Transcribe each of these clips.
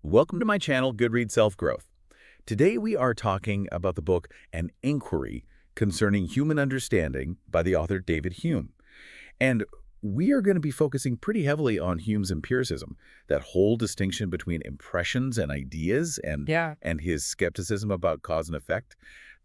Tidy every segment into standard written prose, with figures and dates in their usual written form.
Welcome to my channel, Good Read Self-Growth. Today we are talking about the book An Enquiry Concerning Human Understanding by the author David Hume. And we are going to be focusing pretty heavily on Hume's empiricism, that whole distinction between impressions and ideas and his skepticism about cause and effect.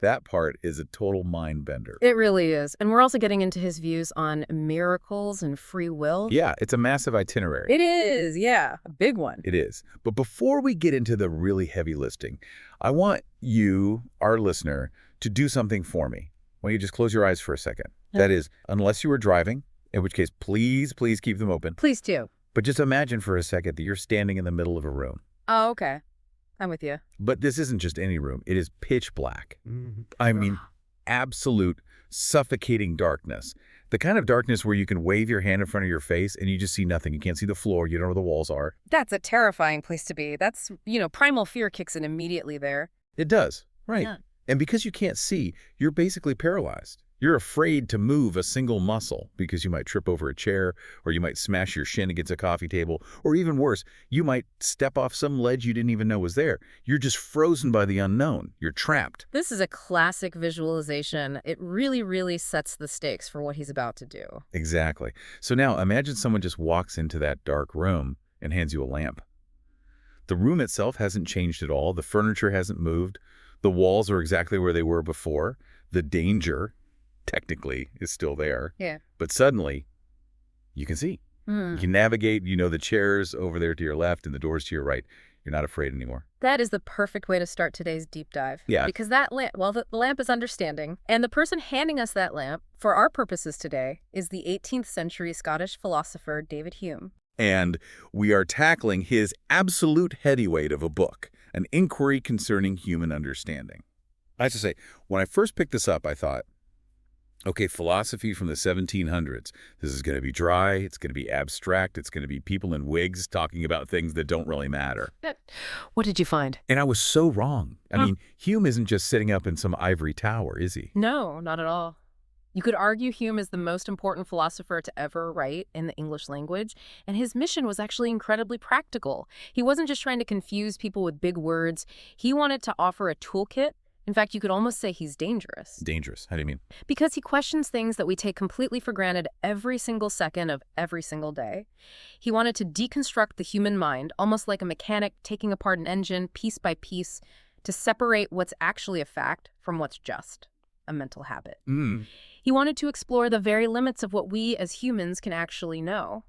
That part is a total mind bender. It really is. And we're also getting into his views on miracles and free will. Yeah, it's a massive itinerary. It is, yeah, a big one. It is. But before we get into the really heavy listing, I want you, our listener, to do something for me. Why don't you just close your eyes for a second? Yeah. That is, unless you were driving, in which case, please keep them open. Please do. But just imagine for a second that you're standing in the middle of a room. Oh, okay. I'm with you. But this isn't just any room. It is pitch black. I mean, absolute suffocating darkness. The kind of darkness where you can wave your hand in front of your face and you just see nothing. You can't see the floor. You don't know where the walls are. That's a terrifying place to be. That's, primal fear kicks in immediately there. It does. Right. Yeah. And because you can't see, you're basically paralyzed. You're afraid to move a single muscle because you might trip over a chair, or you might smash your shin against a coffee table, or even worse, you might step off some ledge you didn't even know was there. You're just frozen by the unknown. You're trapped. This is a classic visualization. It really, really sets the stakes for what he's about to do. Exactly. So now imagine someone just walks into that dark room and hands you a lamp. The room itself hasn't changed at all. The furniture hasn't moved. The walls are exactly where they were before. The danger, technically, is still there. Yeah. But suddenly, you can see. You can navigate. You know the chairs over there to your left and the doors to your right. You're not afraid anymore. That is the perfect way to start today's deep dive. Yeah. Because that lamp, the lamp is understanding. And the person handing us that lamp, for our purposes today, is the 18th century Scottish philosopher David Hume. And we are tackling his absolute heavyweight of a book, An Enquiry Concerning Human Understanding. I have to say, when I first picked this up, I thought, okay, philosophy from the 1700s. This is going to be dry. It's going to be abstract. It's going to be people in wigs talking about things that don't really matter. What did you find? And I was so wrong. I mean, Hume isn't just sitting up in some ivory tower, is he? No, not at all. You could argue Hume is the most important philosopher to ever write in the English language, and his mission was actually incredibly practical. He wasn't just trying to confuse people with big words. He wanted to offer a toolkit. In fact, you could almost say he's dangerous. Dangerous? How do you mean? Because he questions things that we take completely for granted every single second of every single day. He wanted to deconstruct the human mind, almost like a mechanic taking apart an engine piece by piece to separate what's actually a fact from what's just a mental habit. He wanted to explore the very limits of what we as humans can actually know.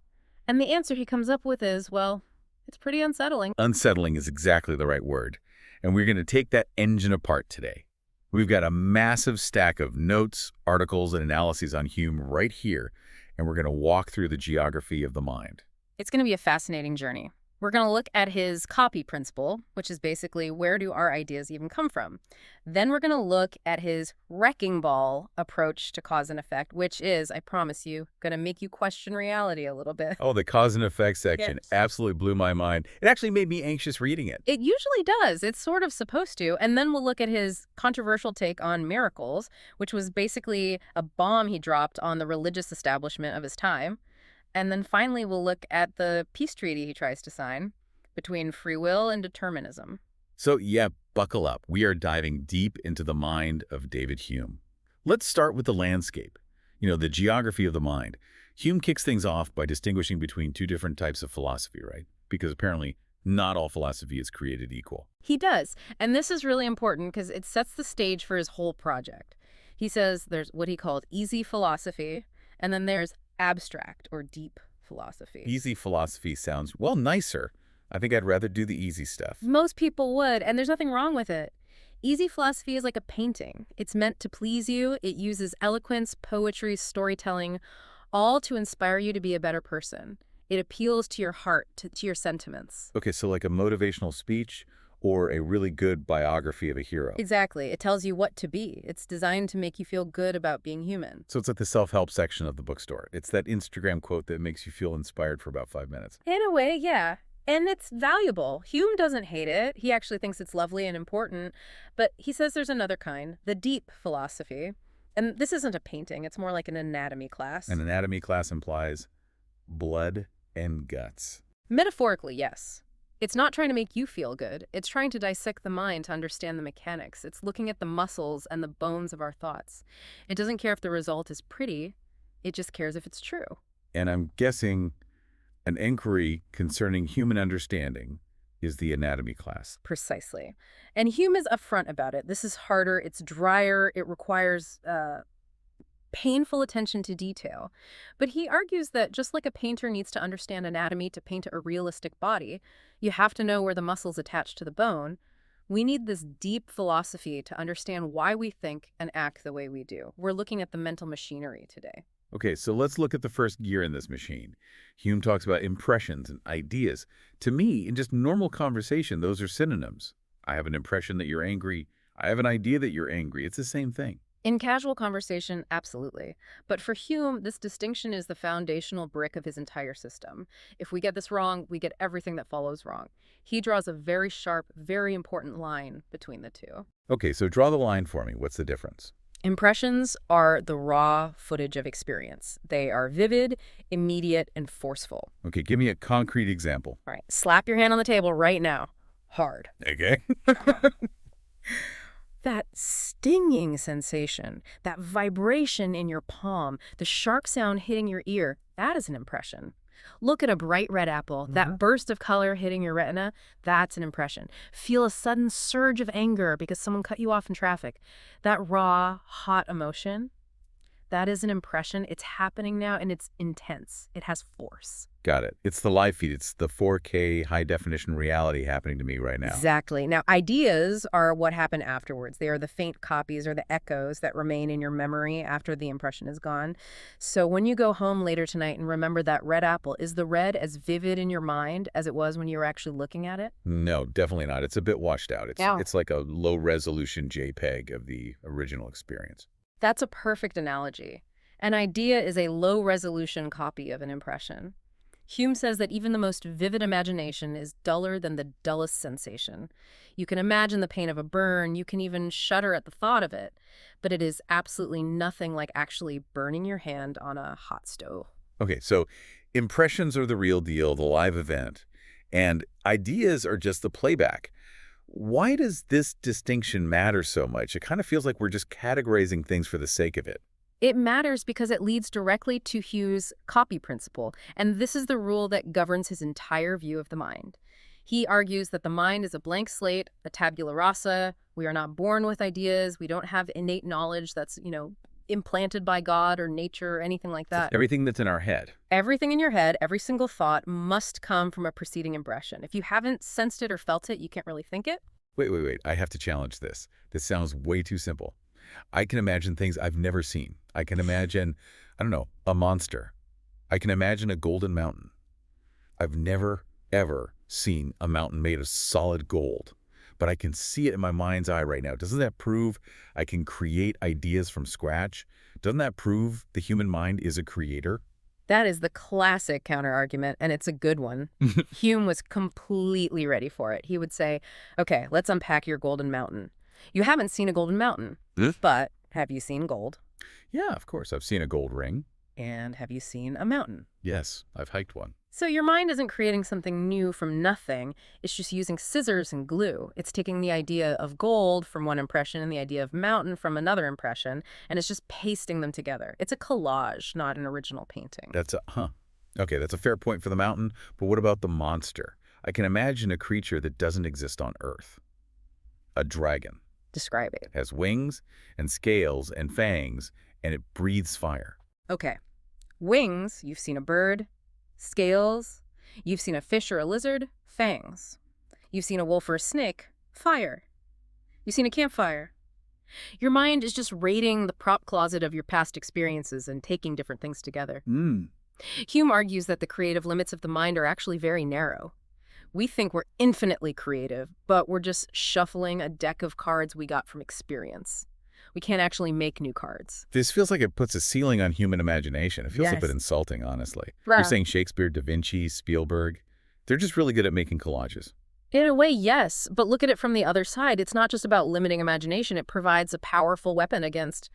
And the answer he comes up with is, well, it's pretty unsettling. Unsettling is exactly the right word. And we're going to take that engine apart today. We've got a massive stack of notes, articles, and analyses on Hume right here, and we're going to walk through the geography of the mind. It's going to be a fascinating journey. We're going to look at his copy principle, which is basically where do our ideas even come from. Then we're going to look at his wrecking ball approach to cause and effect, which is, I promise you, going to make you question reality a little bit. Oh, the cause and effect section absolutely blew my mind. It actually made me anxious reading it. It usually does. It's sort of supposed to. And then we'll look at his controversial take on miracles, which was basically a bomb he dropped on the religious establishment of his time. And then finally, we'll look at the peace treaty he tries to sign between free will and determinism. So yeah, buckle up. We are diving deep into the mind of David Hume. Let's start with the landscape, the geography of the mind. Hume kicks things off by distinguishing between two different types of philosophy, right? Because apparently not all philosophy is created equal. He does. And this is really important because it sets the stage for his whole project. He says there's what he called easy philosophy, and then there's abstract or deep philosophy. Easy philosophy sounds, well, nicer. I think I'd rather do the easy stuff. Most people would, and there's nothing wrong with it. Easy philosophy is like a painting. It's meant to please you. It uses eloquence, poetry, storytelling, all to inspire you to be a better person. It appeals to your heart, to your sentiments. Okay, so like a motivational speech or a really good biography of a hero. Exactly. It tells you what to be. It's designed to make you feel good about being human. So it's like the self-help section of the bookstore. It's that Instagram quote that makes you feel inspired for about 5 minutes. In a way, yeah. And it's valuable. Hume doesn't hate it. He actually thinks it's lovely and important. But he says there's another kind, the deep philosophy. And this isn't a painting. It's more like an anatomy class. An anatomy class implies blood and guts. Metaphorically, yes. It's not trying to make you feel good. It's trying to dissect the mind to understand the mechanics. It's looking at the muscles and the bones of our thoughts. It doesn't care if the result is pretty. It just cares if it's true. And I'm guessing an inquiry concerning human understanding is the anatomy class. Precisely. And Hume is upfront about it. This is harder. It's drier. It requires painful attention to detail. But he argues that just like a painter needs to understand anatomy to paint a realistic body, you have to know where the muscles attach to the bone. We need this deep philosophy to understand why we think and act the way we do. We're looking at the mental machinery today. Okay, so let's look at the first gear in this machine. Hume talks about impressions and ideas. To me, in just normal conversation, those are synonyms. I have an impression that you're angry. I have an idea that you're angry. It's the same thing. In casual conversation, absolutely. But for Hume, this distinction is the foundational brick of his entire system. If we get this wrong, we get everything that follows wrong. He draws a very sharp, very important line between the two. Okay, so draw the line for me. What's the difference? Impressions are the raw footage of experience. They are vivid, immediate, and forceful. Okay, give me a concrete example. All right, slap your hand on the table right now. Hard. Okay. That stinging sensation, that vibration in your palm, the sharp sound hitting your ear, that is an impression. Look at a bright red apple, that burst of color hitting your retina, that's an impression. Feel a sudden surge of anger because someone cut you off in traffic. That raw, hot emotion, that is an impression. It's happening now and it's intense. It has force. Got it. It's the live feed. It's the 4K high-definition reality happening to me right now. Exactly. Now, ideas are what happen afterwards. They are the faint copies or the echoes that remain in your memory after the impression is gone. So when you go home later tonight and remember that red apple, is the red as vivid in your mind as it was when you were actually looking at it? No, definitely not. It's a bit washed out. It's like a low-resolution JPEG of the original experience. That's a perfect analogy. An idea is a low-resolution copy of an impression. Hume says that even the most vivid imagination is duller than the dullest sensation. You can imagine the pain of a burn, you can even shudder at the thought of it, but it is absolutely nothing like actually burning your hand on a hot stove. Okay, so impressions are the real deal, the live event, and ideas are just the playback. Why does this distinction matter so much? It kind of feels like we're just categorizing things for the sake of it. It matters because it leads directly to Hume's copy principle, and this is the rule that governs his entire view of the mind. He argues that the mind is a blank slate, a tabula rasa. We are not born with ideas. We don't have innate knowledge that's, implanted by God or nature or anything like that. Everything that's in our head. Everything in your head, every single thought must come from a preceding impression. If you haven't sensed it or felt it, you can't really think it. Wait. I have to challenge this. This sounds way too simple. I can imagine things I've never seen. I can imagine, a monster. I can imagine a golden mountain. I've never, ever seen a mountain made of solid gold, but I can see it in my mind's eye right now. Doesn't that prove I can create ideas from scratch? Doesn't that prove the human mind is a creator? That is the classic counter-argument, and it's a good one. Hume was completely ready for it. He would say, okay, let's unpack your golden mountain. You haven't seen a golden mountain, but have you seen gold? Yeah, of course. I've seen a gold ring. And have you seen a mountain? Yes, I've hiked one. So your mind isn't creating something new from nothing. It's just using scissors and glue. It's taking the idea of gold from one impression and the idea of mountain from another impression, and it's just pasting them together. It's a collage, not an original painting. Okay, that's a fair point for the mountain, but what about the monster? I can imagine a creature that doesn't exist on Earth. A dragon. Describe it. It has wings and scales and fangs, and it breathes fire. Okay. Wings, you've seen a bird. Scales, you've seen a fish or a lizard. Fangs. You've seen a wolf or a snake. Fire. You've seen a campfire. Your mind is just raiding the prop closet of your past experiences and taking different things together. Hume argues that the creative limits of the mind are actually very narrow. We think we're infinitely creative, but we're just shuffling a deck of cards we got from experience. We can't actually make new cards. This feels like it puts a ceiling on human imagination. It feels a bit insulting, honestly. You're saying Shakespeare, Da Vinci, Spielberg, they're just really good at making collages. In a way, yes, but look at it from the other side. It's not just about limiting imagination. It provides a powerful weapon against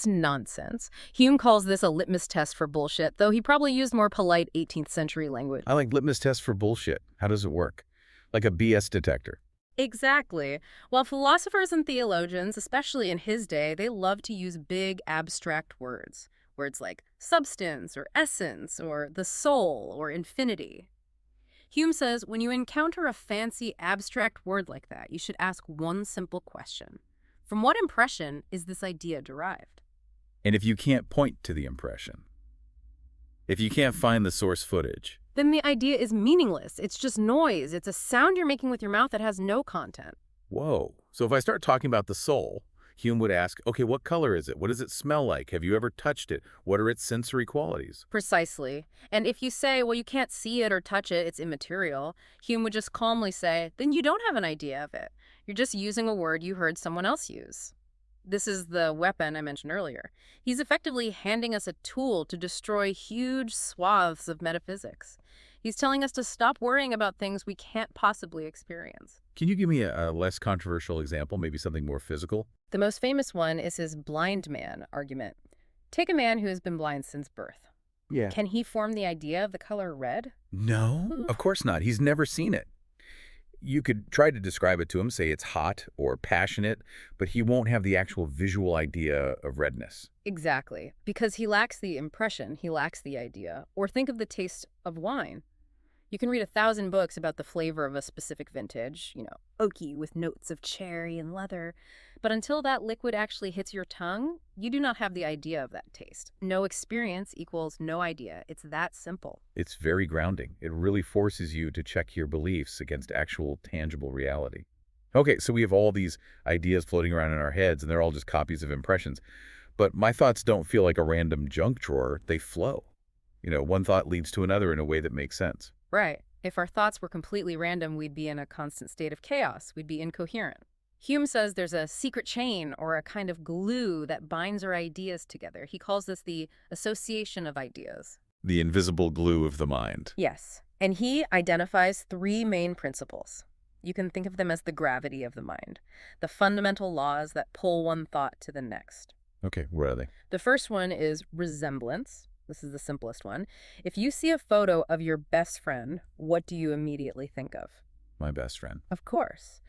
nonsense. Hume calls this a litmus test for bullshit, though he probably used more polite 18th century language. I like litmus tests for bullshit. How does it work? Like a BS detector. Exactly. While philosophers and theologians, especially in his day, they love to use big abstract words. Words like substance or essence or the soul or infinity. Hume says when you encounter a fancy abstract word like that, you should ask one simple question. From what impression is this idea derived? And if you can't point to the impression, if you can't find the source footage, Then the idea is meaningless. It's just noise. It's a sound you're making with your mouth that has no content. whoa. So if I start talking about the soul, Hume would ask, okay, what color is it? What does it smell like? Have you ever touched it? What are its sensory qualities? Precisely. And if you say, well, you can't see it or touch it, it's immaterial, Hume would just calmly say, then you don't have an idea of it. You're just using a word you heard someone else use. This is the weapon I mentioned earlier. He's effectively handing us a tool to destroy huge swaths of metaphysics. He's telling us to stop worrying about things we can't possibly experience. Can you give me a less controversial example, maybe something more physical? The most famous one is his blind man argument. Take a man who has been blind since birth. Yeah. Can he form the idea of the color red? No, of course not. He's never seen it. You could try to describe it to him, say it's hot or passionate, but he won't have the actual visual idea of redness. Exactly. Because he lacks the impression, he lacks the idea. Or think of the taste of wine. You can read 1,000 books about the flavor of a specific vintage, oaky with notes of cherry and leather. But until that liquid actually hits your tongue, you do not have the idea of that taste. No experience equals no idea. It's that simple. It's very grounding. It really forces you to check your beliefs against actual tangible reality. Okay, so we have all these ideas floating around in our heads, and they're all just copies of impressions. But my thoughts don't feel like a random junk drawer. They flow. One thought leads to another in a way that makes sense. Right. If our thoughts were completely random, we'd be in a constant state of chaos. We'd be incoherent. Hume says there's a secret chain or a kind of glue that binds our ideas together. He calls this the association of ideas. The invisible glue of the mind. Yes. And he identifies 3 main principles. You can think of them as the gravity of the mind, the fundamental laws that pull one thought to the next. Okay, what are they? The first one is resemblance. This is the simplest one. If you see a photo of your best friend, what do you immediately think of? My best friend. Of course.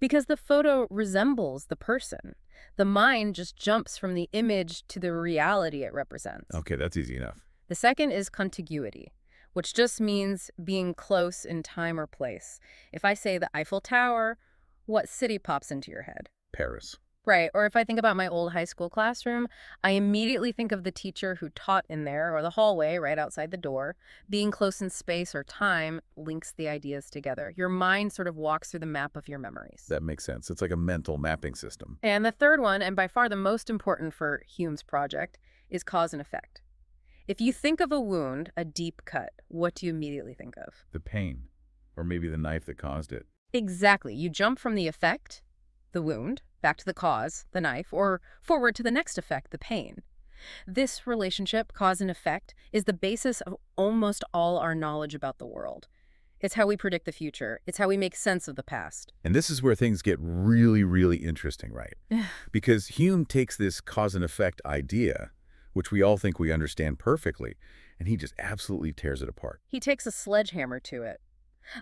Because the photo resembles the person. The mind just jumps from the image to the reality it represents. Okay, that's easy enough. The second is contiguity, which just means being close in time or place. If I say the Eiffel Tower, what city pops into your head? Paris. Right, or if I think about my old high school classroom, I immediately think of the teacher who taught in there or the hallway right outside the door. Being close in space or time links the ideas together. Your mind sort of walks through the map of your memories. That makes sense. It's like a mental mapping system. And the third one, and by far the most important for Hume's project, is cause and effect. If you think of a wound, a deep cut, what do you immediately think of? The pain. Or maybe the knife that caused it. Exactly. You jump from the effect, the wound, back to the cause, the knife, or forward to the next effect, the pain. This relationship, cause and effect, is the basis of almost all our knowledge about the world. It's how we predict the future. It's how we make sense of the past. And this is where things get really, really interesting, right? Because Hume takes this cause and effect idea, which we all think we understand perfectly, and he just absolutely tears it apart. He takes a sledgehammer to it.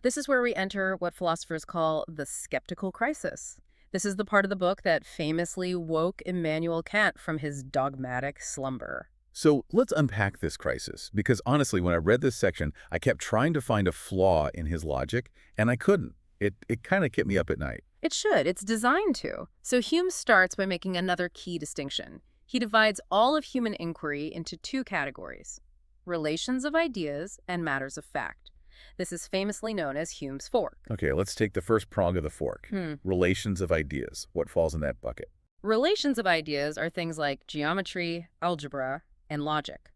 This is where we enter what philosophers call the skeptical crisis. This is the part of the book that famously woke Immanuel Kant from his dogmatic slumber. So let's unpack this crisis, because honestly, when I read this section, I kept trying to find a flaw in his logic, and I couldn't. It kind of kept me up at night. It should. It's designed to. So Hume starts by making another key distinction. He divides all of human inquiry into 2 categories: relations of ideas and matters of fact. This is famously known as Hume's fork. Okay, let's take the first prong of the fork. Relations of ideas. What falls in that bucket? Relations of ideas are things like geometry, algebra, and logic.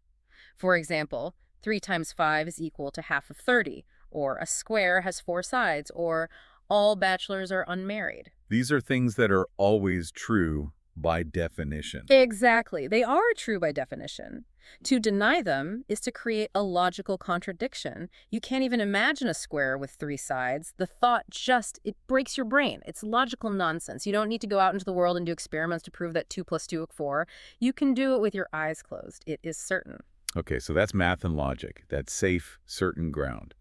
For example, 3 times 5 is equal to half of 30, or a square has 4 sides, or all bachelors are unmarried. These are things that are always true by definition. Exactly. They are true by definition. To deny them is to create a logical contradiction. You can't even imagine a square with 3 sides. The thought it breaks your brain. It's logical nonsense. You don't need to go out into the world and do experiments to prove that 2 + 2 = 4. You can do it with your eyes closed. It is certain. Okay, so that's math and logic. That's safe, certain ground.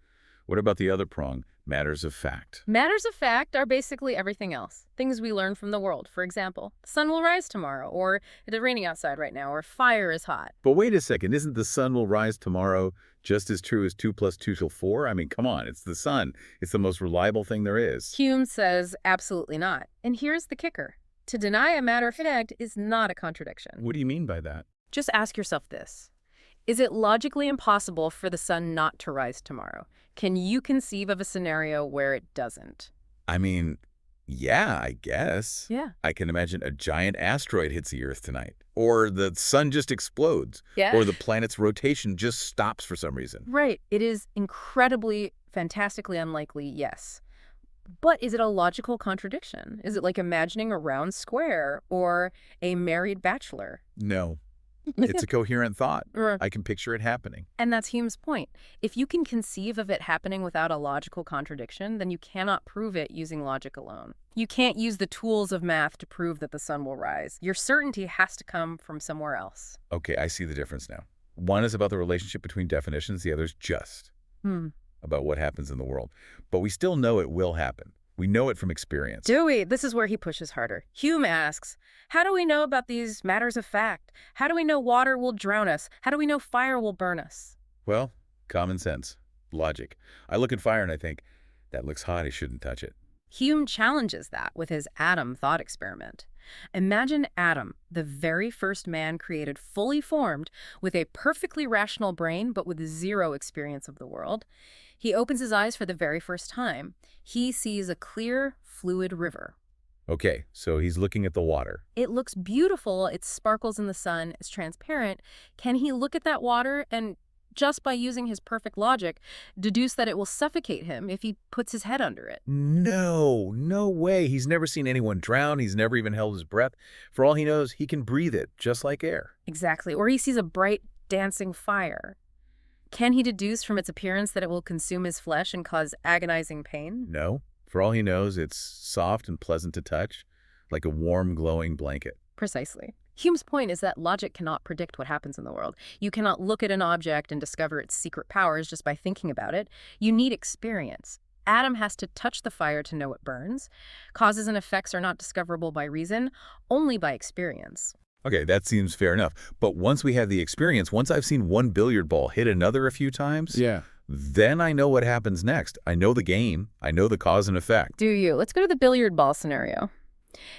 What about the other prong? Matters of fact. Matters of fact are basically everything else. Things we learn from the world. For example, the sun will rise tomorrow, or it is raining outside right now, or fire is hot. But wait a second, isn't the sun will rise tomorrow just as true as 2 + 2 = 4? I mean, come on, it's the sun. It's the most reliable thing there is. Hume says absolutely not. And here's the kicker. To deny a matter of fact is not a contradiction. What do you mean by that? Just ask yourself this. Is it logically impossible for the sun not to rise tomorrow? Can you conceive of a scenario where it doesn't? I mean, yeah, I guess. Yeah. I can imagine a giant asteroid hits the Earth tonight. Or the sun just explodes. Yeah. Or the planet's rotation just stops for some reason. Right. It is incredibly, fantastically unlikely, yes. But is it a logical contradiction? Is it like imagining a round square or a married bachelor? No. It's a coherent thought. Or- I can picture it happening. And that's Hume's point. If you can conceive of it happening without a logical contradiction, then you cannot prove it using logic alone. You can't use the tools of math to prove that the sun will rise. Your certainty has to come from somewhere else. Okay, I see the difference now. One is about the relationship between definitions, the other's just about what happens in the world. But we still know it will happen. We know it from experience. Do we? This is where he pushes harder. Hume asks, how do we know about these matters of fact? How do we know water will drown us? How do we know fire will burn us? Well, common sense, logic. I look at fire and I think, that looks hot, I shouldn't touch it. Hume challenges that with his atom thought experiment. Imagine Adam, the very first man created fully formed, with a perfectly rational brain but with zero experience of the world. He opens his eyes for the very first time. He sees a clear, fluid river. Okay, so he's looking at the water. It looks beautiful, it sparkles in the sun, it's transparent. Can he look at that water and, just by using his perfect logic, deduce that it will suffocate him if he puts his head under it? No, no way. He's never seen anyone drown. He's never even held his breath. For all he knows, he can breathe it, just like air. Exactly. Or he sees a bright, dancing fire. Can he deduce from its appearance that it will consume his flesh and cause agonizing pain? No. For all he knows, it's soft and pleasant to touch, like a warm, glowing blanket. Precisely. Hume's point is that logic cannot predict what happens in the world. You cannot look at an object and discover its secret powers just by thinking about it. You need experience. Adam has to touch the fire to know it burns. Causes and effects are not discoverable by reason, only by experience. Okay, that seems fair enough. But once we have the experience, once I've seen one billiard ball hit another a few times, then I know what happens next. I know the game. I know the cause and effect. Do you? Let's go to the billiard ball scenario.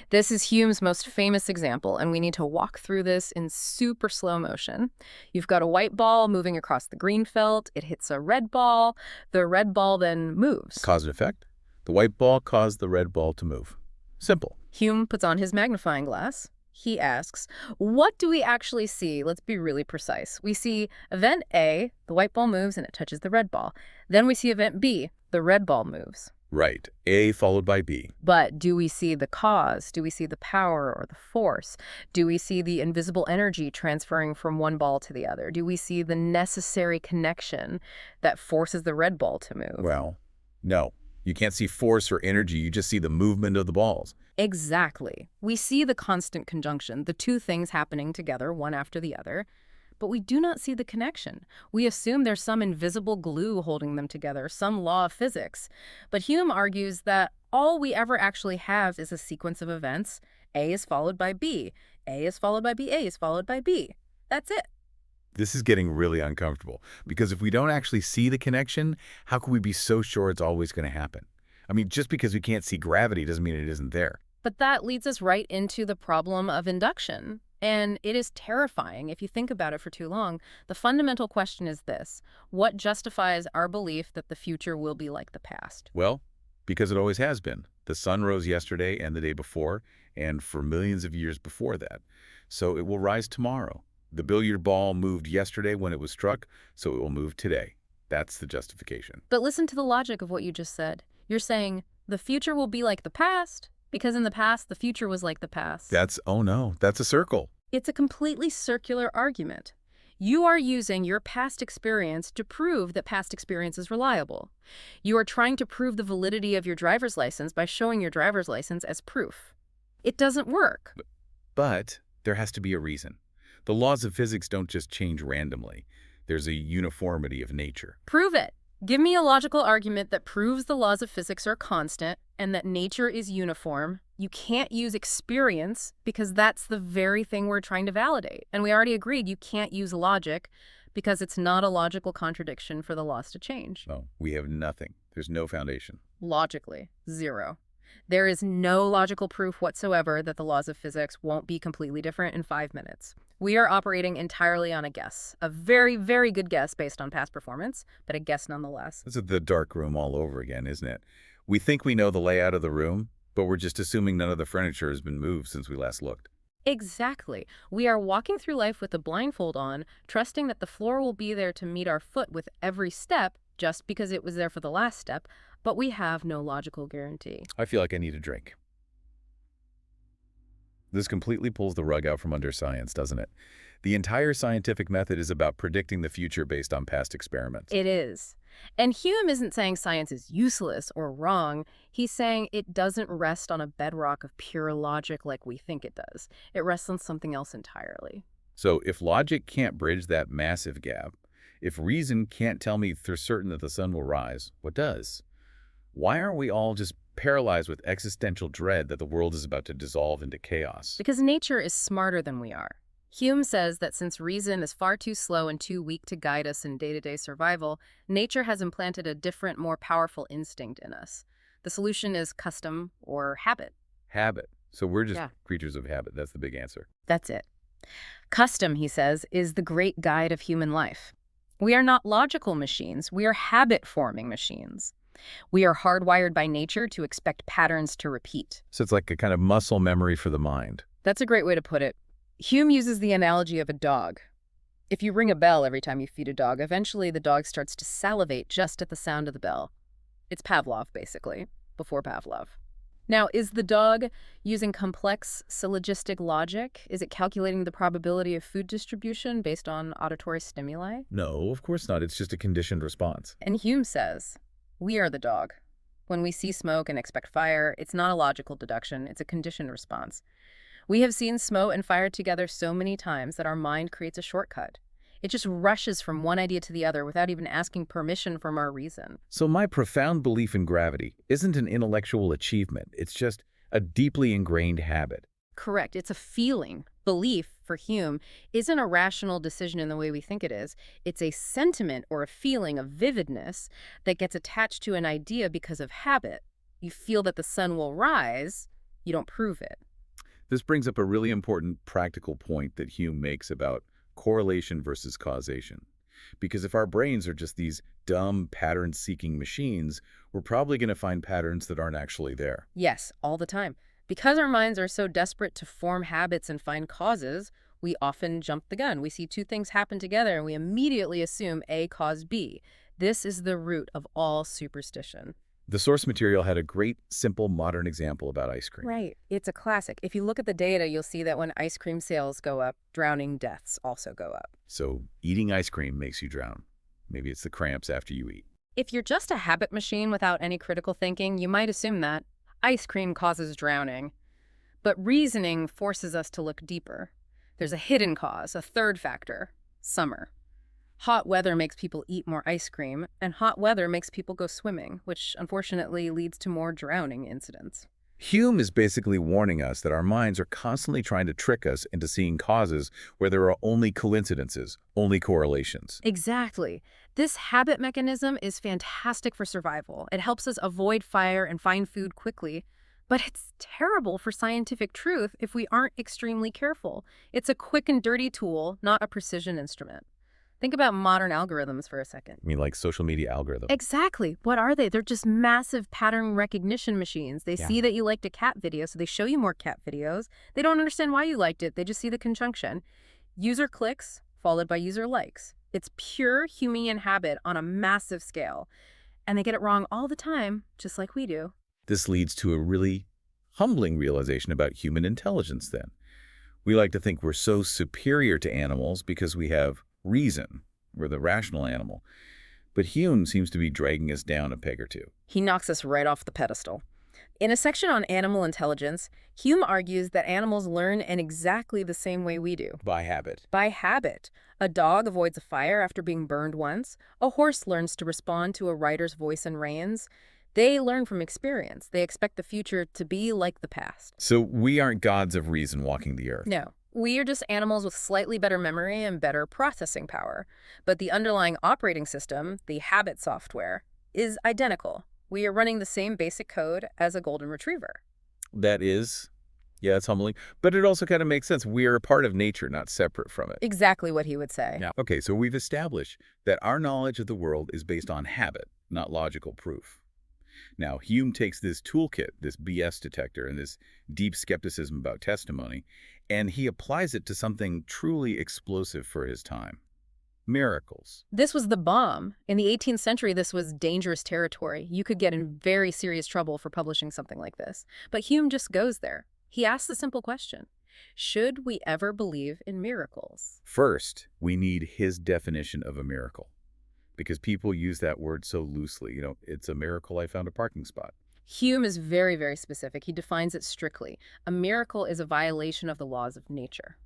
This is Hume's most famous example, and we need to walk through this in super slow motion. You've got a white ball moving across the green felt. It hits a red ball. The red ball then moves. Cause and effect? The white ball caused the red ball to move. Simple. Hume puts on his magnifying glass. He asks, what do we actually see? Let's be really precise. We see event A, the white ball moves and it touches the red ball. Then we see event B, the red ball moves. Right. A followed by B. But do we see the cause? Do we see the power or the force? Do we see the invisible energy transferring from one ball to the other? Do we see the necessary connection that forces the red ball to move? Well, no. You can't see force or energy. You just see the movement of the balls. Exactly. We see the constant conjunction, the two things happening together, one after the other. But we do not see the connection. We assume there's some invisible glue holding them together, some law of physics. But Hume argues that all we ever actually have is a sequence of events. A is followed by B. A is followed by B. A is followed by B. That's it. This is getting really uncomfortable, because if we don't actually see the connection, how can we be so sure it's always going to happen? I mean, just because we can't see gravity doesn't mean it isn't there. But that leads us right into the problem of induction. And it is terrifying if you think about it for too long. The fundamental question is this: what justifies our belief that the future will be like the past? Well, because it always has been. The sun rose yesterday and the day before, and for millions of years before that. So it will rise tomorrow. The billiard ball moved yesterday when it was struck, so it will move today. That's the justification. But listen to the logic of what you just said. You're saying the future will be like the past because in the past the future was like the past. Oh no, that's a circle. It's a completely circular argument. You are using your past experience to prove that past experience is reliable. You are trying to prove the validity of your driver's license by showing your driver's license as proof. It doesn't work. But there has to be a reason. The laws of physics don't just change randomly. There's a uniformity of nature. Prove it. Give me a logical argument that proves the laws of physics are constant and that nature is uniform. You can't use experience because that's the very thing we're trying to validate. And we already agreed you can't use logic because it's not a logical contradiction for the laws to change. No, we have nothing. There's no foundation. Logically, zero. There is no logical proof whatsoever that the laws of physics won't be completely different in 5 minutes. We are operating entirely on a guess. A very, very good guess based on past performance, but a guess nonetheless. This is the dark room all over again, isn't it? We think we know the layout of the room, but we're just assuming none of the furniture has been moved since we last looked. Exactly. We are walking through life with a blindfold on, trusting that the floor will be there to meet our foot with every step just because it was there for the last step, but we have no logical guarantee. I feel like I need a drink. This completely pulls the rug out from under science, doesn't it? The entire scientific method is about predicting the future based on past experiments. It is. And Hume isn't saying science is useless or wrong. He's saying it doesn't rest on a bedrock of pure logic like we think it does. It rests on something else entirely. So if logic can't bridge that massive gap, if reason can't tell me for certain that the sun will rise, what does? Why aren't we all just paralyzed with existential dread that the world is about to dissolve into chaos? Because nature is smarter than we are. Hume says that since reason is far too slow and too weak to guide us in day-to-day survival, nature has implanted a different, more powerful instinct in us. The solution is custom or habit. Habit. So we're just creatures of habit. That's the big answer. That's it. Custom, he says, is the great guide of human life. We are not logical machines. We are habit-forming machines. We are hardwired by nature to expect patterns to repeat. So it's like a kind of muscle memory for the mind. That's a great way to put it. Hume uses the analogy of a dog. If you ring a bell every time you feed a dog, eventually the dog starts to salivate just at the sound of the bell. It's Pavlov, basically, before Pavlov. Now, is the dog using complex syllogistic logic? Is it calculating the probability of food distribution based on auditory stimuli? No, of course not. It's just a conditioned response. And Hume says, we are the dog. When we see smoke and expect fire, it's not a logical deduction, it's a conditioned response. We have seen smoke and fire together so many times that our mind creates a shortcut. It just rushes from one idea to the other without even asking permission from our reason. So my profound belief in gravity isn't an intellectual achievement. It's just a deeply ingrained habit. Correct. It's a feeling. Belief, for Hume, isn't a rational decision in the way we think it is. It's a sentiment or a feeling of vividness that gets attached to an idea because of habit. You feel that the sun will rise, you don't prove it. This brings up a really important practical point that Hume makes about correlation versus causation. Because if our brains are just these dumb, pattern-seeking machines, we're probably going to find patterns that aren't actually there. Yes, all the time. Because our minds are so desperate to form habits and find causes, we often jump the gun. We see two things happen together and we immediately assume A caused B. This is the root of all superstition. The source material had a great, simple, modern example about ice cream. Right. It's a classic. If you look at the data, you'll see that when ice cream sales go up, drowning deaths also go up. So eating ice cream makes you drown. Maybe it's the cramps after you eat. If you're just a habit machine without any critical thinking, you might assume that ice cream causes drowning. But reasoning forces us to look deeper. There's a hidden cause, a third factor, summer. Hot weather makes people eat more ice cream, and hot weather makes people go swimming, which unfortunately leads to more drowning incidents. Hume is basically warning us that our minds are constantly trying to trick us into seeing causes where there are only coincidences, only correlations. Exactly. This habit mechanism is fantastic for survival. It helps us avoid fire and find food quickly, but it's terrible for scientific truth if we aren't extremely careful. It's a quick and dirty tool, not a precision instrument. Think about modern algorithms for a second. I mean, like social media algorithms. Exactly. What are they? They're just massive pattern recognition machines. They see that you liked a cat video, so they show you more cat videos. They don't understand why you liked it. They just see the conjunction. User clicks, followed by user likes. It's pure Humean habit on a massive scale. And they get it wrong all the time, just like we do. This leads to a really humbling realization about human intelligence then. We like to think we're so superior to animals because we have reason. We're the rational animal. But Hume seems to be dragging us down a peg or two. He knocks us right off the pedestal. In a section on animal intelligence, Hume argues that animals learn in exactly the same way we do. By habit. By habit. A dog avoids a fire after being burned once. A horse learns to respond to a rider's voice and reins. They learn from experience. They expect the future to be like the past. So we aren't gods of reason walking the earth. No. We are just animals with slightly better memory and better processing power. But the underlying operating system, the habit software, is identical. We are running the same basic code as a golden retriever. That is, yeah, it's humbling. But it also kind of makes sense. We are a part of nature, not separate from it. Exactly what he would say. Yeah. Okay, so we've established that our knowledge of the world is based on habit, not logical proof. Now, Hume takes this toolkit, this BS detector, and this deep skepticism about testimony, and he applies it to something truly explosive for his time. Miracles. This was the bomb. In the 18th century, this was dangerous territory. You could get in very serious trouble for publishing something like this. But Hume just goes there. He asks the simple question, should we ever believe in miracles? First, we need his definition of a miracle, because people use that word so loosely. You know, it's a miracle I found a parking spot. Hume is very, very specific. He defines it strictly. A miracle is a violation of the laws of nature.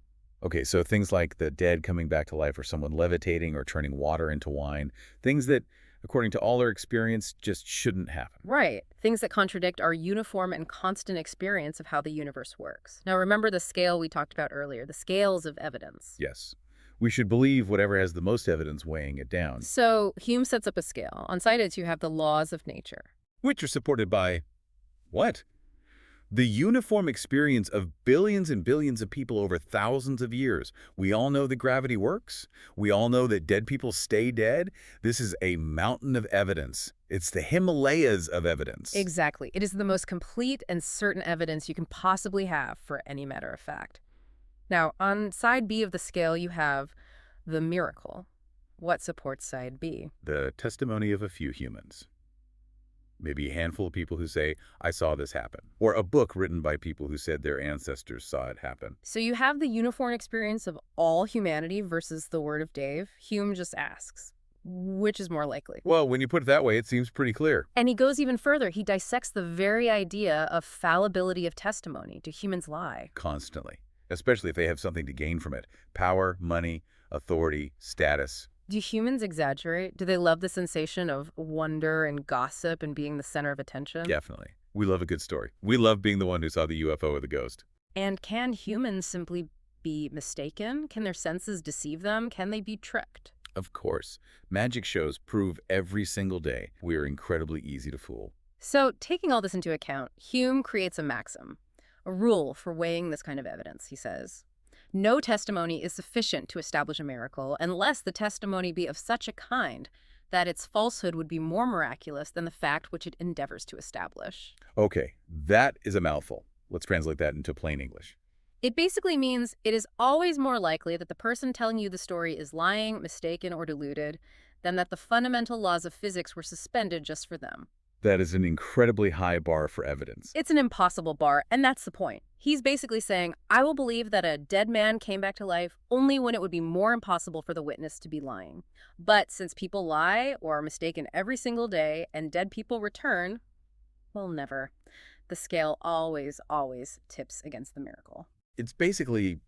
Okay, so things like the dead coming back to life or someone levitating or turning water into wine, things that, according to all our experience, just shouldn't happen. Right. Things that contradict our uniform and constant experience of how the universe works. Now, remember the scale we talked about earlier, the scales of evidence. Yes. We should believe whatever has the most evidence weighing it down. So Hume sets up a scale. On side it, you have the laws of nature. Which are supported by what? The uniform experience of billions and billions of people over thousands of years. We all know that gravity works. We all know that dead people stay dead. This is a mountain of evidence. It's the Himalayas of evidence. Exactly. It is the most complete and certain evidence you can possibly have for any matter of fact. Now, on side B of the scale, you have the miracle. What supports side B? The testimony of a few humans. Maybe a handful of people who say, I saw this happen. Or a book written by people who said their ancestors saw it happen. So you have the uniform experience of all humanity versus the word of Dave. Hume just asks, which is more likely? Well, when you put it that way, it seems pretty clear. And he goes even further. He dissects the very idea of fallibility of testimony. Do humans lie? Constantly. Especially if they have something to gain from it. Power, money, authority, status. Do humans exaggerate? Do they love the sensation of wonder and gossip and being the center of attention? Definitely. We love a good story. We love being the one who saw the UFO or the ghost. And can humans simply be mistaken? Can their senses deceive them? Can they be tricked? Of course. Magic shows prove every single day we are incredibly easy to fool. So, taking all this into account, Hume creates a maxim, a rule for weighing this kind of evidence. He says, no testimony is sufficient to establish a miracle unless the testimony be of such a kind that its falsehood would be more miraculous than the fact which it endeavors to establish. Okay, that is a mouthful. Let's translate that into plain English. It basically means it is always more likely that the person telling you the story is lying, mistaken, or deluded than that the fundamental laws of physics were suspended just for them. That is an incredibly high bar for evidence. It's an impossible bar, and that's the point. He's basically saying, I will believe that a dead man came back to life only when it would be more impossible for the witness to be lying. But since people lie or are mistaken every single day and dead people return, well, never. The scale always, always tips against the miracle. It's basically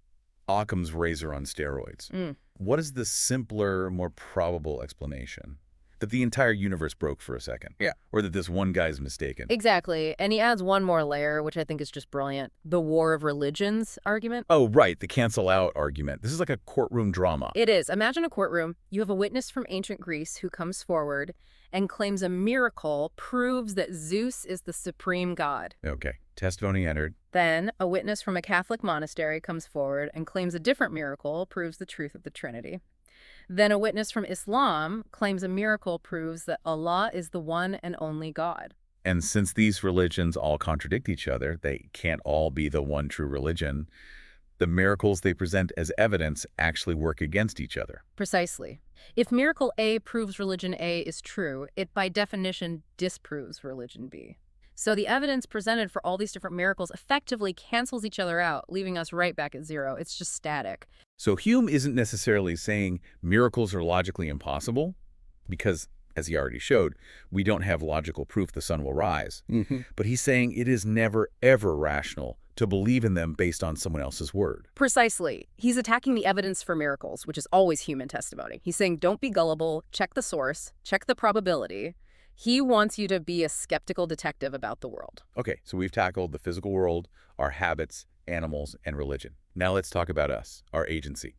Occam's razor on steroids. What is the simpler, more probable explanation? That the entire universe broke for a second. Yeah. Or that this one guy's mistaken. Exactly. And he adds one more layer, which I think is just brilliant. The war of religions argument. Oh, right. The cancel out argument. This is like a courtroom drama. It is. Imagine a courtroom. You have a witness from ancient Greece who comes forward and claims a miracle proves that Zeus is the supreme god. Okay. Testimony entered. Then a witness from a Catholic monastery comes forward and claims a different miracle proves the truth of the Trinity. Then a witness from Islam claims a miracle proves that Allah is the one and only God. And since these religions all contradict each other, they can't all be the one true religion, the miracles they present as evidence actually work against each other. Precisely. If miracle A proves religion A is true, it by definition disproves religion B. So the evidence presented for all these different miracles effectively cancels each other out, leaving us right back at zero. It's just static. So Hume isn't necessarily saying miracles are logically impossible, because as he already showed, we don't have logical proof the sun will rise. But he's saying it is never, ever rational to believe in them based on someone else's word. Precisely. He's attacking the evidence for miracles, which is always human testimony. He's saying don't be gullible, check the source, check the probability. He wants you to be a skeptical detective about the world. Okay, so we've tackled the physical world, our habits, animals, and religion. Now let's talk about us, our agency.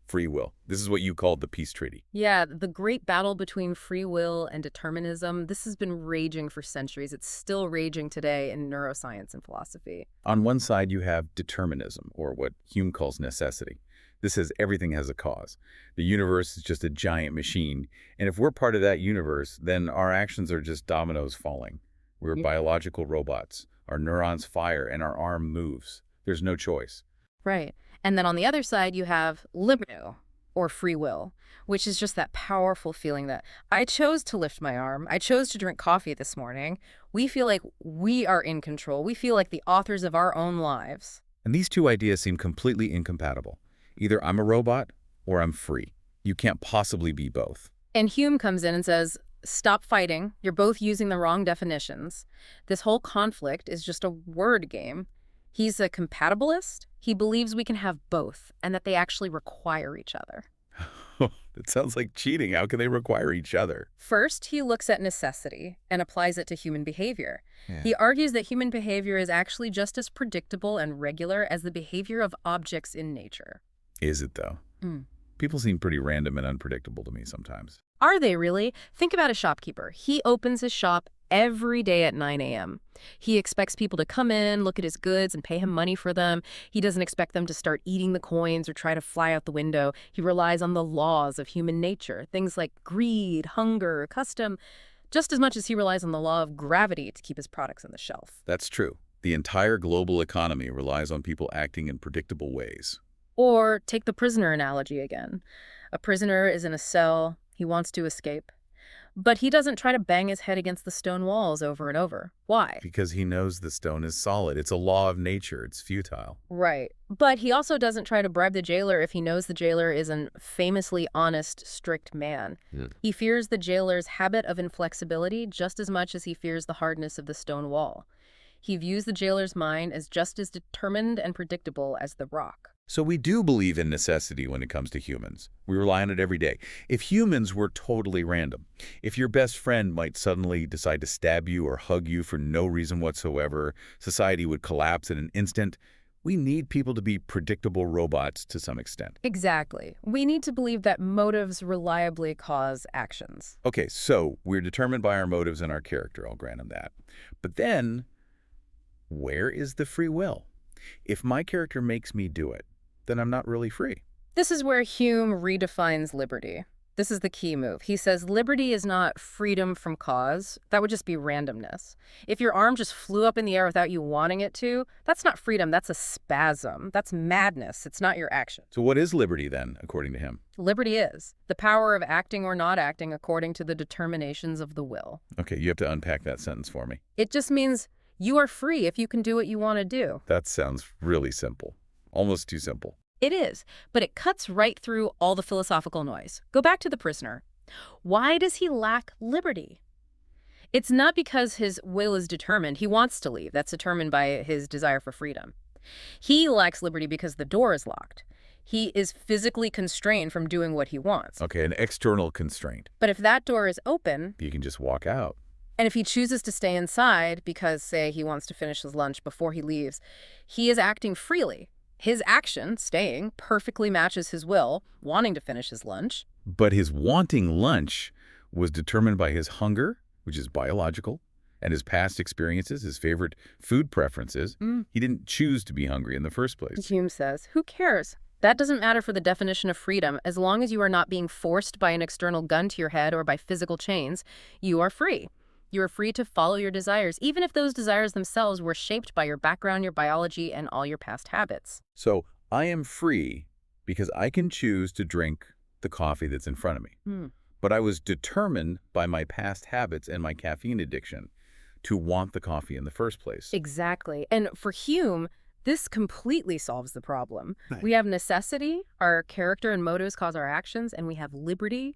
Free will. This is what you called the peace treaty. Yeah, the great battle between free will and determinism, this has been raging for centuries. It's still raging today in neuroscience and philosophy. On one side, you have determinism, or what Hume calls necessity. This says everything has a cause. The universe is just a giant machine, and if we're part of that universe, then our actions are just dominoes falling. We're biological robots. Our neurons fire and our arm moves. There's no choice. Right. And then on the other side, you have liberty, or free will, which is just that powerful feeling that I chose to lift my arm. I chose to drink coffee this morning. We feel like we are in control. We feel like the authors of our own lives. And these two ideas seem completely incompatible. Either I'm a robot or I'm free. You can't possibly be both. And Hume comes in and says, stop fighting. You're both using the wrong definitions. This whole conflict is just a word game. He's a compatibilist. He believes we can have both and that they actually require each other. That sounds like cheating. How can they require each other? First, he looks at necessity and applies it to human behavior. He argues that human behavior is actually just as predictable and regular as the behavior of objects in nature. Is it, though? People seem pretty random and unpredictable to me sometimes. Are they really? Think about a shopkeeper. He opens his shop every day at 9 a.m. He expects people to come in, look at his goods, and pay him money for them. He doesn't expect them to start eating the coins or try to fly out the window. He relies on the laws of human nature, things like greed, hunger, custom, just as much as he relies on the law of gravity to keep his products on the shelf. That's true. The entire global economy relies on people acting in predictable ways. Or take the prisoner analogy again. A prisoner is in a cell. He wants to escape. But he doesn't try to bang his head against the stone walls over and over. Why? Because he knows the stone is solid. It's a law of nature. It's futile. Right. But he also doesn't try to bribe the jailer if he knows the jailer is an famously honest, strict man. He fears the jailer's habit of inflexibility just as much as he fears the hardness of the stone wall. He views the jailer's mind as just as determined and predictable as the rock. So we do believe in necessity when it comes to humans. We rely on it every day. If humans were totally random, if your best friend might suddenly decide to stab you or hug you for no reason whatsoever, society would collapse in an instant. We need people to be predictable robots to some extent. Exactly. We need to believe that motives reliably cause actions. Okay, so we're determined by our motives and our character. I'll grant him that. But then, where is the free will? If my character makes me do it, then I'm not really free. This is where Hume redefines liberty. This is the key move. He says liberty is not freedom from cause. That would just be randomness. If your arm just flew up in the air without you wanting it to, that's not freedom. That's a spasm. That's madness. It's not your action. So what is liberty then, according to him? Liberty is the power of acting or not acting according to the determinations of the will. Okay, you have to unpack that sentence for me. It just means you are free if you can do what you want to do. That sounds really simple. Almost too simple. It is, but it cuts right through all the philosophical noise. Go back to the prisoner. Why does he lack liberty? It's not because his will is determined. He wants to leave. That's determined by his desire for freedom. He lacks liberty because the door is locked. He is physically constrained from doing what he wants. Okay, an external constraint. But if that door is open, You can just walk out. and if he chooses to stay inside because, say, he wants to finish his lunch before he leaves, he is acting freely. His action, staying, perfectly matches his will, wanting to finish his lunch. But his wanting lunch was determined by his hunger, which is biological, and his past experiences, his favorite food preferences. He didn't choose to be hungry in the first place. Hume says, who cares? That doesn't matter for the definition of freedom. As long as you are not being forced by an external gun to your head or by physical chains, you are free. You are free to follow your desires, even if those desires themselves were shaped by your background, your biology, and all your past habits. So I am free because I can choose to drink the coffee that's in front of me. But I was determined by my past habits and my caffeine addiction to want the coffee in the first place. Exactly. And for Hume, this completely solves the problem. Right. We have necessity, our character and motives cause our actions, and we have liberty,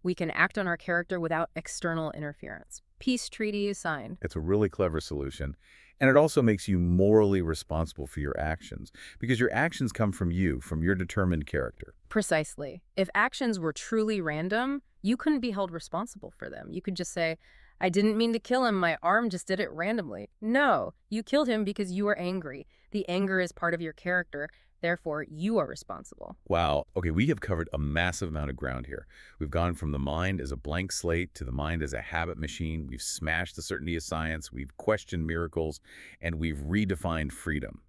We can act on our character without external interference. Peace treaty is signed. It's a really clever solution. And it also makes you morally responsible for your actions, because your actions come from you, from your determined character. Precisely. If actions were truly random, you couldn't be held responsible for them. You could just say, I didn't mean to kill him, my arm just did it randomly. No, you killed him because you were angry. The anger is part of your character. Therefore, you are responsible. Wow. Okay, we have covered a massive amount of ground here. We've gone from the mind as a blank slate to the mind as a habit machine. We've smashed the certainty of science. We've questioned miracles, and we've redefined freedom.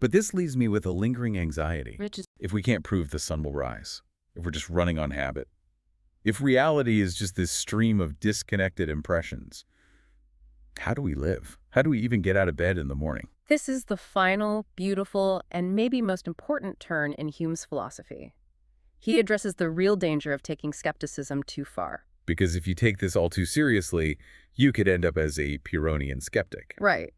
But this leaves me with a lingering anxiety. If we can't prove the sun will rise, if we're just running on habit, if reality is just this stream of disconnected impressions, how do we live? How do we even get out of bed in the morning? This is the final, beautiful, and maybe most important turn in Hume's philosophy. He addresses the real danger of taking skepticism too far. Because if you take this all too seriously, you could end up as a Pyrrhonian skeptic. Right.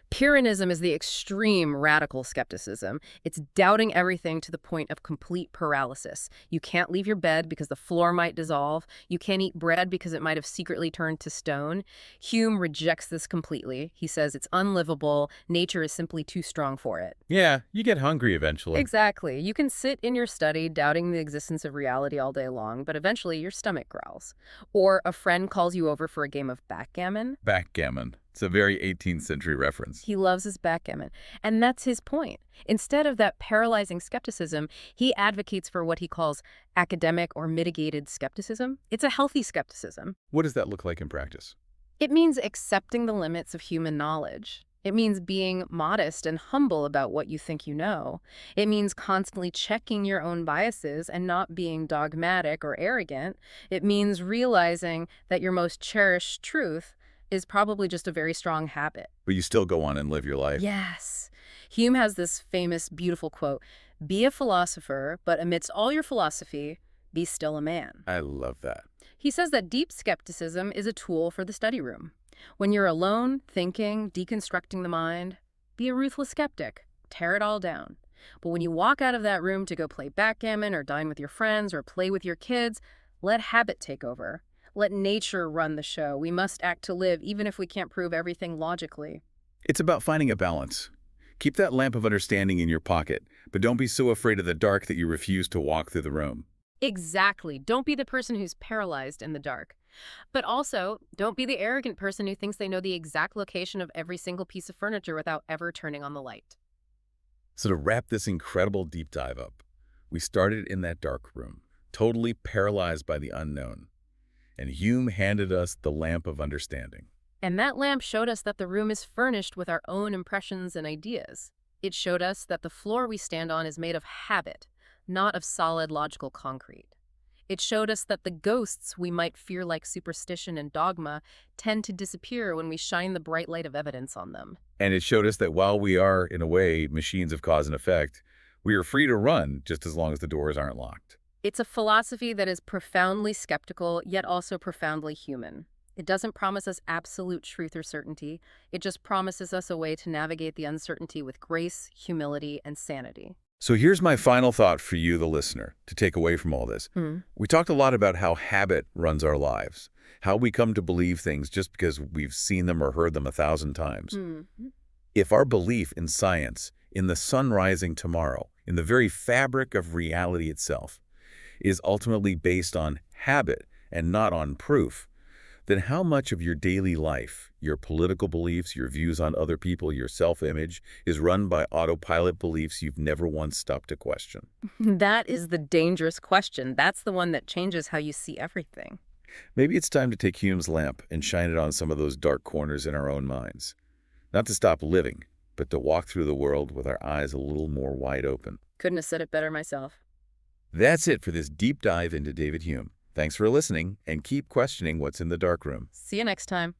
Pyrrhonism is the extreme radical skepticism. It's doubting everything to the point of complete paralysis. You can't leave your bed because the floor might dissolve. You can't eat bread because it might have secretly turned to stone. Hume rejects this completely. He says it's unlivable. Nature is simply too strong for it. Yeah, you get hungry eventually. Exactly. You can sit in your study doubting the existence of reality all day long, but eventually your stomach growls. Or a friend calls you over for a game of backgammon. Backgammon. It's a very 18th century reference. He loves his backgammon. And that's his point. Instead of that paralyzing skepticism, he advocates for what he calls academic or mitigated skepticism. It's a healthy skepticism. What does that look like in practice? It means accepting the limits of human knowledge. It means being modest and humble about what you think you know. It means constantly checking your own biases and not being dogmatic or arrogant. It means realizing that your most cherished truth is probably just a very strong habit. But you still go on and live your life. Yes. Hume has this famous, beautiful quote, "Be a philosopher, but amidst all your philosophy, be still a man." I love that. He says that deep skepticism is a tool for the study room. When you're alone, thinking, deconstructing the mind, be a ruthless skeptic. Tear it all down. But when you walk out of that room to go play backgammon or dine with your friends or play with your kids, let habit take over. Let nature run the show. We must act to live, even if we can't prove everything logically. It's about finding a balance. Keep that lamp of understanding in your pocket, but don't be so afraid of the dark that you refuse to walk through the room. Exactly. Don't be the person who's paralyzed in the dark. But also, don't be the arrogant person who thinks they know the exact location of every single piece of furniture without ever turning on the light. So to wrap this incredible deep dive up, we started in that dark room, totally paralyzed by the unknown. And Hume handed us the lamp of understanding. And that lamp showed us that the room is furnished with our own impressions and ideas. It showed us that the floor we stand on is made of habit, not of solid logical concrete. It showed us that the ghosts we might fear like superstition and dogma tend to disappear when we shine the bright light of evidence on them. And it showed us that while we are, in a way, machines of cause and effect, we are free to run just as long as the doors aren't locked. It's a philosophy that is profoundly skeptical, yet also profoundly human. It doesn't promise us absolute truth or certainty. It just promises us a way to navigate the uncertainty with grace, humility, and sanity. So here's my final thought for you, the listener, to take away from all this. We talked a lot about how habit runs our lives, how we come to believe things just because we've seen them or heard them 1,000 times. If our belief in science, in the sun rising tomorrow, in the very fabric of reality itself, is ultimately based on habit and not on proof, then how much of your daily life, your political beliefs, your views on other people, your self-image, is run by autopilot beliefs you've never once stopped to question? That is the dangerous question. That's the one that changes how you see everything. Maybe it's time to take Hume's lamp and shine it on some of those dark corners in our own minds. Not to stop living, but to walk through the world with our eyes a little more wide open. Couldn't have said it better myself. That's it for this deep dive into David Hume. Thanks for listening, and keep questioning what's in the dark room. See you next time.